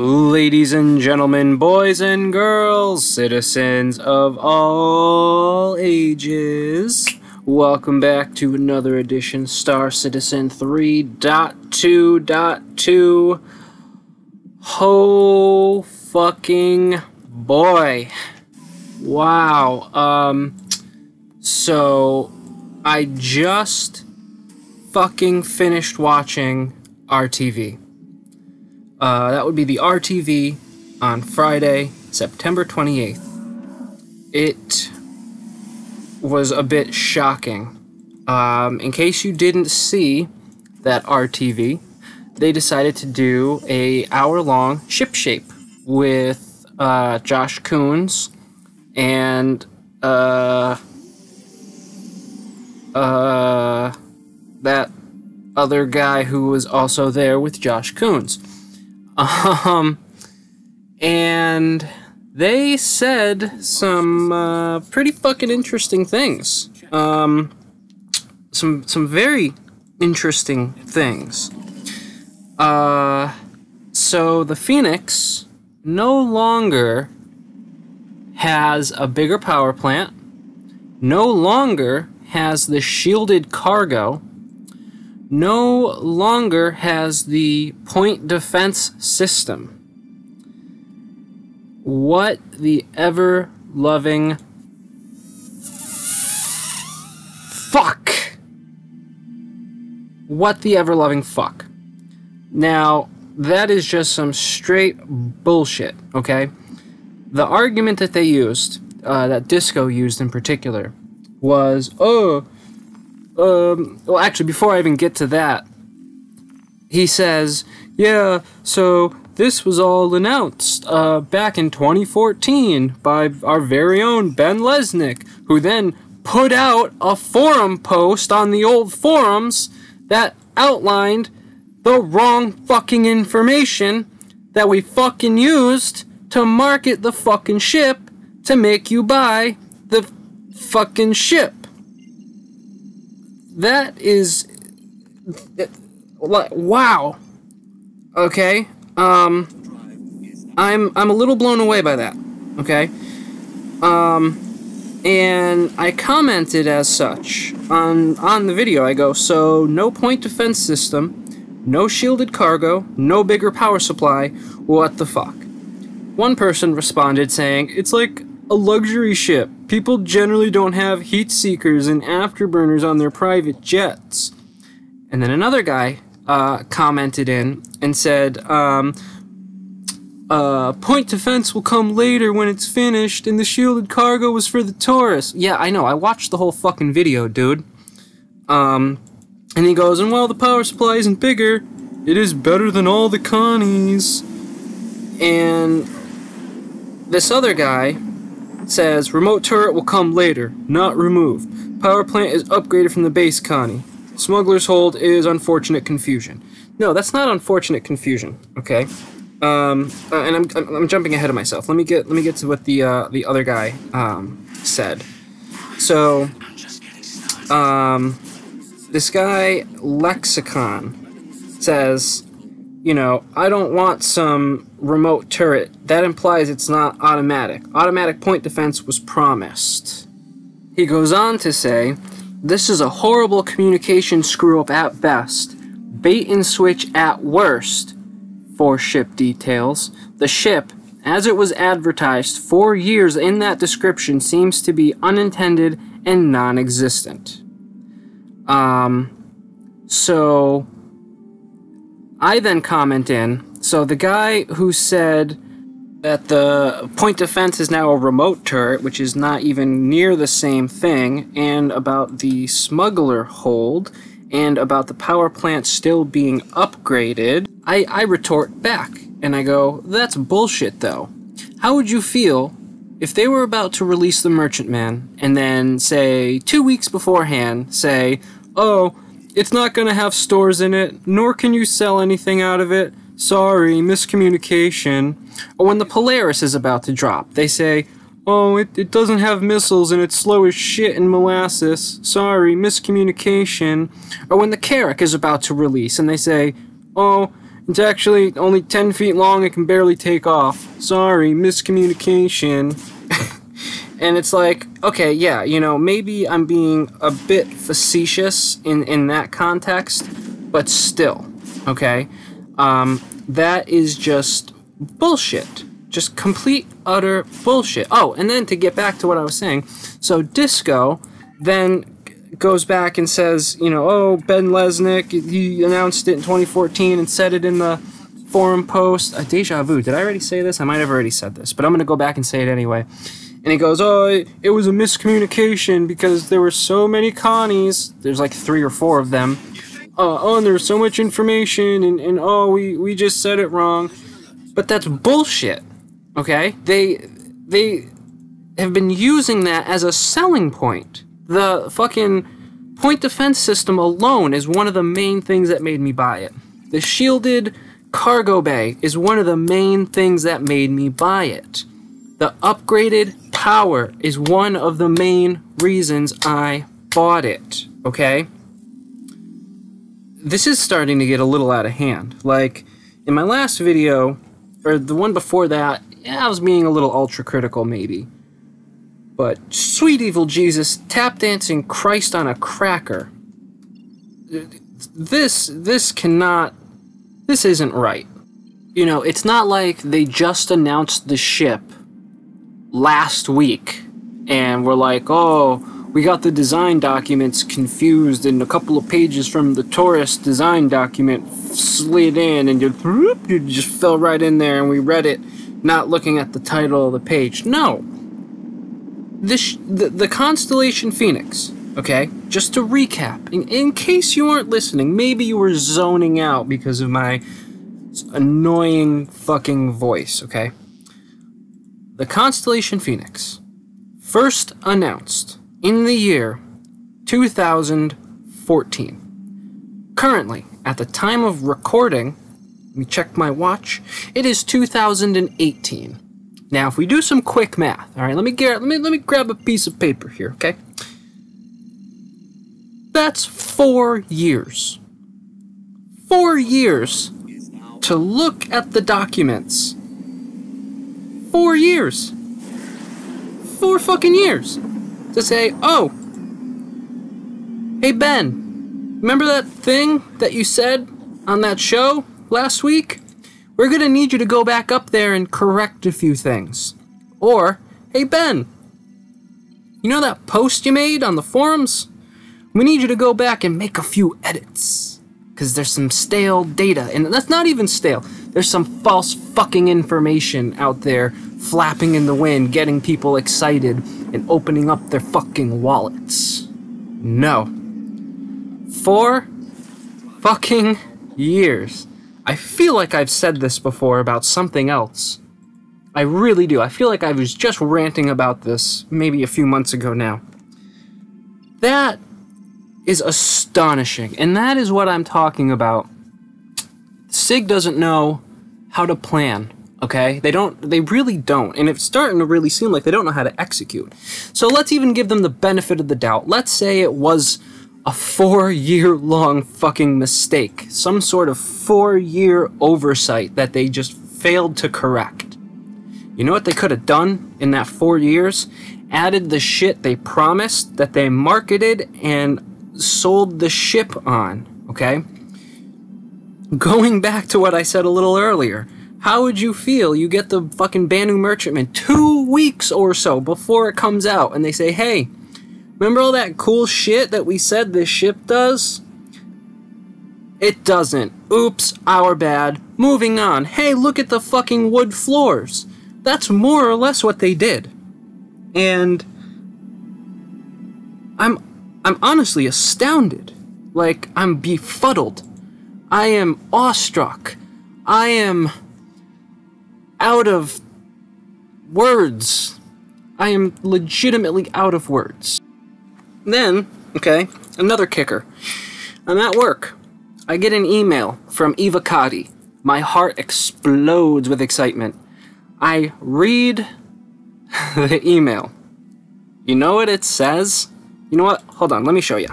Ladies and gentlemen, boys and girls, citizens of all ages, welcome back to another edition, Star Citizen 3.2.2. Ho fucking boy. Wow. So I just fucking finished watching RTV. That would be the RTV on Friday, September 28th. It was a bit shocking. In case you didn't see that RTV, they decided to do a hour-long ship shape with Josh Coons and that other guy who was also there with Josh Coons. And they said some pretty fucking interesting things. Some very interesting things. So the Phoenix no longer has a bigger power plant, no longer has the shielded cargo, no longer has the point defense system. What the ever-loving fuck? What the ever-loving fuck? Now, that is just some straight bullshit, okay? The argument that they used, that Disco used in particular, was, well, actually, before I even get to that, he says, yeah, so this was all announced back in 2014 by our very own Ben Lesnick, who then put out a forum post on the old forums that outlined the wrong fucking information that we fucking used to market the fucking ship to make you buy the fucking ship. That is, wow. Okay. I'm a little blown away by that. Okay. And I commented as such on the video. I go, so no point defense system, no shielded cargo, no bigger power supply. What the fuck? One person responded saying, it's like a luxury ship. People generally don't have heat seekers and afterburners on their private jets. And then another guy commented in and said, point defense will come later when it's finished, and the shielded cargo was for the tourists. Yeah, I know. I watched the whole fucking video, dude. And he goes, and while the power supply isn't bigger, it is better than all the Connies. And this other guy says, remote turret will come later, not removed. Power plant is upgraded from the base Connie. Smuggler's hold is unfortunate confusion. No, that's not unfortunate confusion, okay? And I'm jumping ahead of myself. Let me get to what the other guy said. So this guy Lexicon says, you know, I don't want some remote turret. That implies it's not automatic. Automatic point defense was promised. He goes on to say, this is a horrible communication screw-up at best. Bait and switch at worst. For ship details. The ship, as it was advertised 4 years in that description, seems to be unintended and non-existent. So I then comment in, so the guy who said that the point defense is now a remote turret, which is not even near the same thing, and about the smuggler hold, and about the power plant still being upgraded, I retort back, and I go, that's bullshit though. How would you feel if they were about to release the Merchantman, and then, say, 2 weeks beforehand, say, oh, it's not going to have stores in it, nor can you sell anything out of it. Sorry, miscommunication. Or when the Polaris is about to drop, they say, oh, it doesn't have missiles and it's slow as shit in molasses. Sorry, miscommunication. Or when the Carrack is about to release and they say, oh, It's actually only 10 feet long, it can barely take off. Sorry, miscommunication. And it's like, okay, yeah, you know, maybe I'm being a bit facetious in that context, but still, okay? That is just bullshit. Just complete, utter bullshit. Oh, and then to get back to what I was saying, so Disco then goes back and says, you know, oh, Ben Lesnick, he announced it in 2014 and said it in the forum post. Deja vu, did I already say this? I might have already said this, but I'm going to go back and say it anyway. And he goes, oh, it was a miscommunication because there were so many Connies. There's like 3 or 4 of them. Oh, and there was so much information, and oh, we just said it wrong. But that's bullshit, okay? They have been using that as a selling point. The fucking point defense system alone is one of the main things that made me buy it. The shielded cargo bay is one of the main things that made me buy it. The upgraded power is one of the main reasons I bought it, okay? This is starting to get a little out of hand. Like, in my last video, or the one before that, yeah, I was being a little ultra-critical, maybe. But, sweet evil Jesus, tap dancing Christ on a cracker. This isn't right. You know, it's not like they just announced the ship last week, and we're like, oh, we got the design documents confused, and a couple of pages from the tourist design document slid in, and you just fell right in there, and we read it, not looking at the title of the page. No. The Constellation Phoenix, okay, just to recap, in case you weren't listening, maybe you were zoning out because of my annoying fucking voice, okay? The Constellation Phoenix, first announced in the year 2014. Currently, at the time of recording, let me check my watch, it is 2018. Now, if we do some quick math, all right, let me grab a piece of paper here, okay? That's 4 years. 4 years to look at the documents. 4 years. 4 fucking years. To say, oh, hey Ben, remember that thing that you said on that show last week? We're gonna need you to go back up there and correct a few things. Or, hey Ben, you know that post you made on the forums? We need you to go back and make a few edits. Because there's some stale data, and that's not even stale. There's some false fucking information out there flapping in the wind, getting people excited, and opening up their fucking wallets. No. 4 fucking years. I feel like I've said this before about something else. I really do. I feel like I was just ranting about this maybe a few months ago now. That is astonishing, and that is what I'm talking about. SIG doesn't know how to plan, okay? They really don't, and it's starting to really seem like they don't know how to execute. So let's even give them the benefit of the doubt. Let's say it was a 4-year-long fucking mistake, some sort of 4-year oversight that they just failed to correct. You know what they could have done in that 4 years? Added the shit they promised, that they marketed and sold the ship on, okay? Going back to what I said a little earlier, how would you feel? You get the fucking Banu Merchantman 2 weeks or so before it comes out, and they say, hey, remember all that cool shit that we said this ship does? It doesn't. Oops, our bad. Moving on. Hey, look at the fucking wood floors. That's more or less what they did. And I'm honestly astounded. Like, I'm befuddled. I am awestruck. I am out of words. I am legitimately out of words. Then, okay, another kicker. I'm at work. I get an email from Ex-Evocati. My heart explodes with excitement. I read the email. You know what it says? You know what? Hold on, let me show you.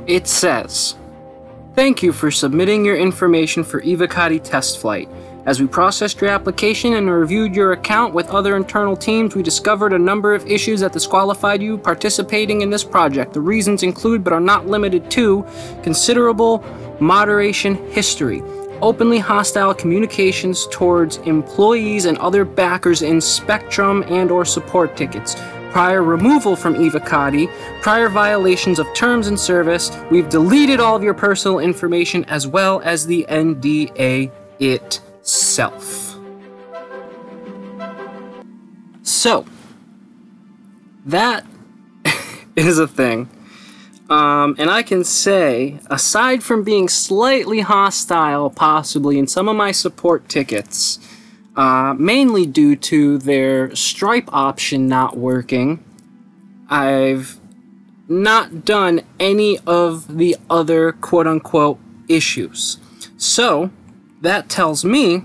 It says Thank you for submitting your information for Evocati test flight. As we processed your application and reviewed your account with other internal teams, we discovered a number of issues that disqualified you participating in this project. The reasons include, but are not limited to, considerable moderation history, openly hostile communications towards employees and other backers in Spectrum and/or support tickets, prior removal from Evocati, prior violations of terms and service. We've deleted all of your personal information as well as the NDA itself. So, that is a thing. And I can say, aside from being slightly hostile, possibly, in some of my support tickets, mainly due to their Stripe option not working, I've not done any of the other quote-unquote issues. So, that tells me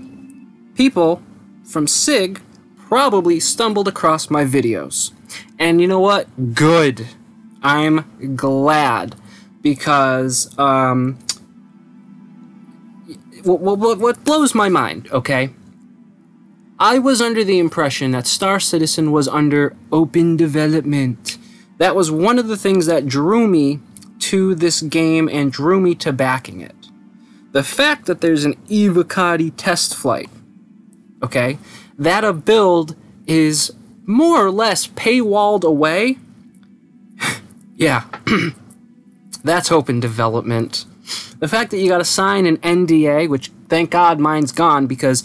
people from SIG probably stumbled across my videos. And you know what? Good. I'm glad, because what blows my mind, okay? I was under the impression that Star Citizen was under open development. That was one of the things that drew me to this game and drew me to backing it. The fact that there's an Evocati test flight, okay, that a build is more or less paywalled away, yeah, that's open development. The fact that you gotta sign an NDA, which thank God mine's gone, because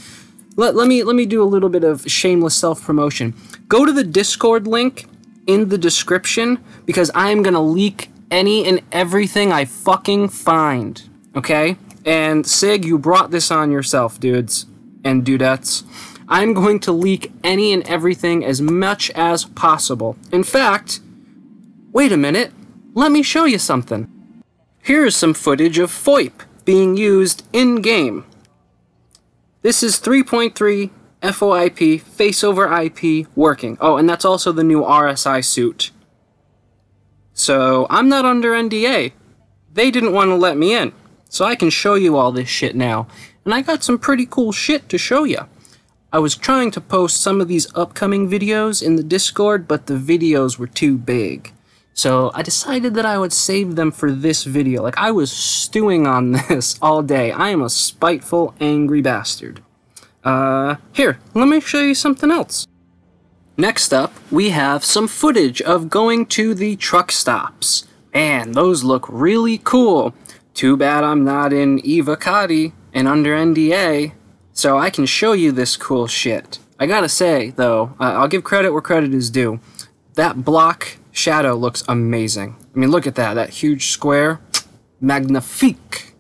let me do a little bit of shameless self-promotion. Go to the Discord link in the description, because I'm gonna leak any and everything I fucking find, okay? And SIG, you brought this on yourself, dudes and dudettes. I'm going to leak any and everything as much as possible. In fact, wait a minute, let me show you something. Here's some footage of FOIP being used in-game. This is 3.3 FOIP, face over IP, working. Oh, and that's also the new RSI suit. So, I'm not under NDA. They didn't want to let me in. So I can show you all this shit now. And I got some pretty cool shit to show you. I was trying to post some of these upcoming videos in the Discord, but the videos were too big. So I decided that I would save them for this video. Like, I was stewing on this all day. I am a spiteful, angry bastard. Here, let me show you something else. Next up, we have some footage of going to the truck stops. Man, those look really cool. Too bad I'm not in Evocati and under NDA, so I can show you this cool shit. I gotta say, though, I'll give credit where credit is due. That block shadow looks amazing. I mean, look at that. That huge square. Magnifique.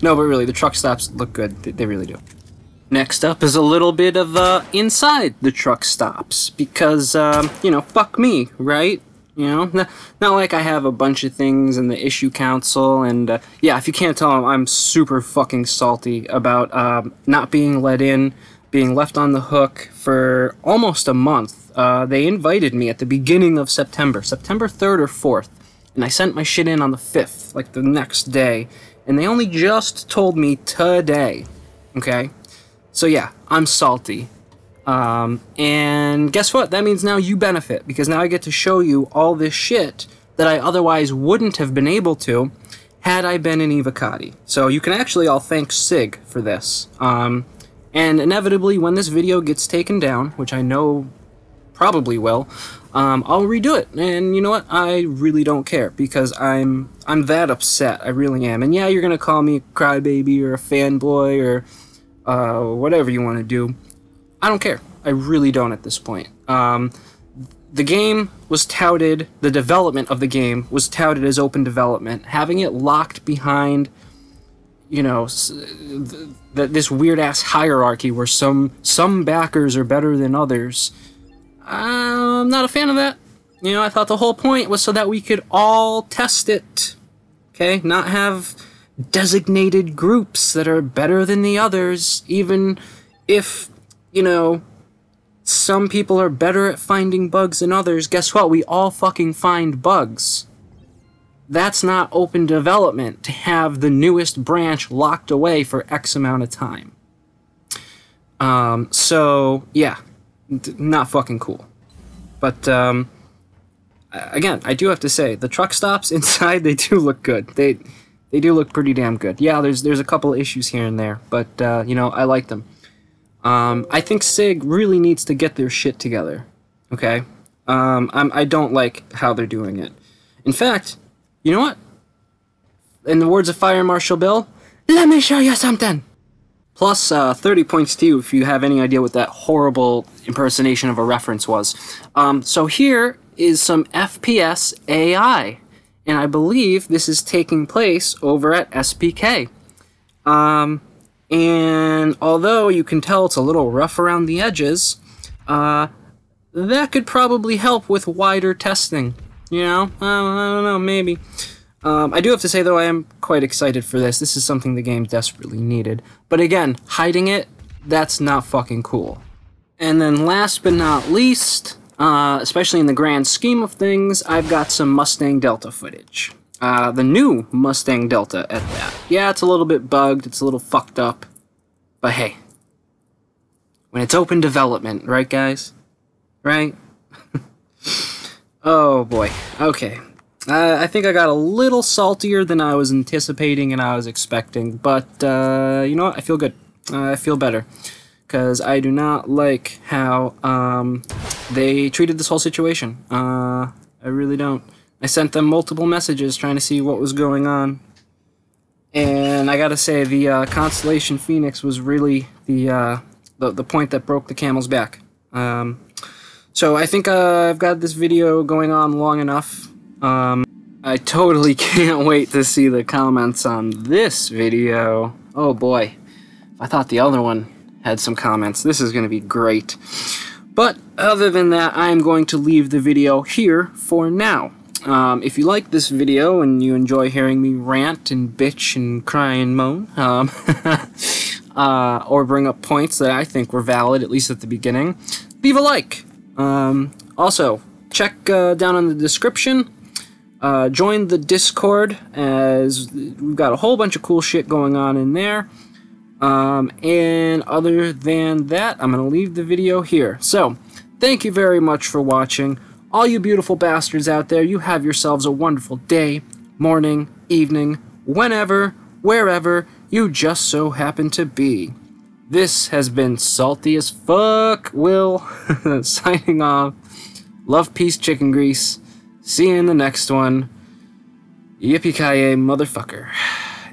No, but really, the truck stops look good. They really do. Next up is a little bit of inside the truck stops. Because, you know, fuck me, right? You know, not like I have a bunch of things in the issue council, and yeah, if you can't tell, I'm super fucking salty about not being let in, being left on the hook for almost a month. They invited me at the beginning of September 3rd or 4th, and I sent my shit in on the 5th, like the next day, and they only just told me today, okay? So yeah, I'm salty. And guess what? That means now you benefit, because now I get to show you all this shit that I otherwise wouldn't have been able to had I been in Evocati. So you can actually all thank SIG for this. And inevitably, when this video gets taken down, which I know probably will, I'll redo it. And you know what? I really don't care, because I'm that upset. I really am. And yeah, you're gonna call me a crybaby or a fanboy or whatever you want to do. I don't care. I really don't at this point. The game was touted, the development of the game was touted as open development. Having it locked behind, you know, this weird-ass hierarchy where some backers are better than others, I'm not a fan of that. You know, I thought the whole point was so that we could all test it, okay? Not have designated groups that are better than the others, even if, you know, some people are better at finding bugs than others. Guess what? We all fucking find bugs. that's not open development to have the newest branch locked away for X amount of time. So, yeah, not fucking cool. But, again, I do have to say, the truck stops inside, they do look good. They do look pretty damn good. Yeah, there's a couple of issues here and there, but, you know, I like them. I think SIG really needs to get their shit together, okay? I don't like how they're doing it. In fact, you know what? In the words of Fire Marshal Bill, let me show you something! Plus, 30 points to you if you have any idea what that horrible impersonation of a reference was. So here is some FPS AI, and I believe this is taking place over at SPK. And although you can tell it's a little rough around the edges, that could probably help with wider testing. You know? I don't know, maybe. I do have to say, though, I am quite excited for this. This is something the game desperately needed. But again, hiding it, that's not fucking cool. And then last but not least, especially in the grand scheme of things, I've got some Mustang Delta footage. The new Mustang Delta at that. Yeah, it's a little bit bugged, it's a little fucked up. But hey, when it's open development, right guys? Right? Oh boy, okay. I think I got a little saltier than I was anticipating and I was expecting, but you know what? I feel good. I feel better. Because I do not like how they treated this whole situation. I really don't. I sent them multiple messages trying to see what was going on. And I gotta say, the Constellation Phoenix was really the point that broke the camel's back. So I think I've got this video going on long enough. I totally can't wait to see the comments on this video. Oh boy. I thought the other one had some comments. This is going to be great. But other than that, I'm going to leave the video here for now. If you like this video and you enjoy hearing me rant and bitch and cry and moan, or bring up points that I think were valid, at least at the beginning, leave a like. Also, check down in the description. Join the Discord, as we've got a whole bunch of cool shit going on in there. And other than that, I'm going to leave the video here. So, thank you very much for watching. All you beautiful bastards out there, you have yourselves a wonderful day, morning, evening, whenever, wherever you just so happen to be. This has been Salty as Fuck Will, signing off. Love, peace, chicken grease. See you in the next one. Yippee-ki-yay, motherfucker.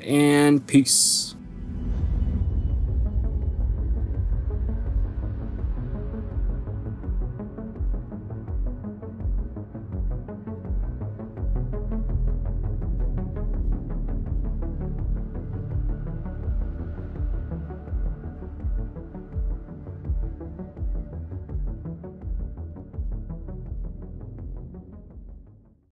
And peace.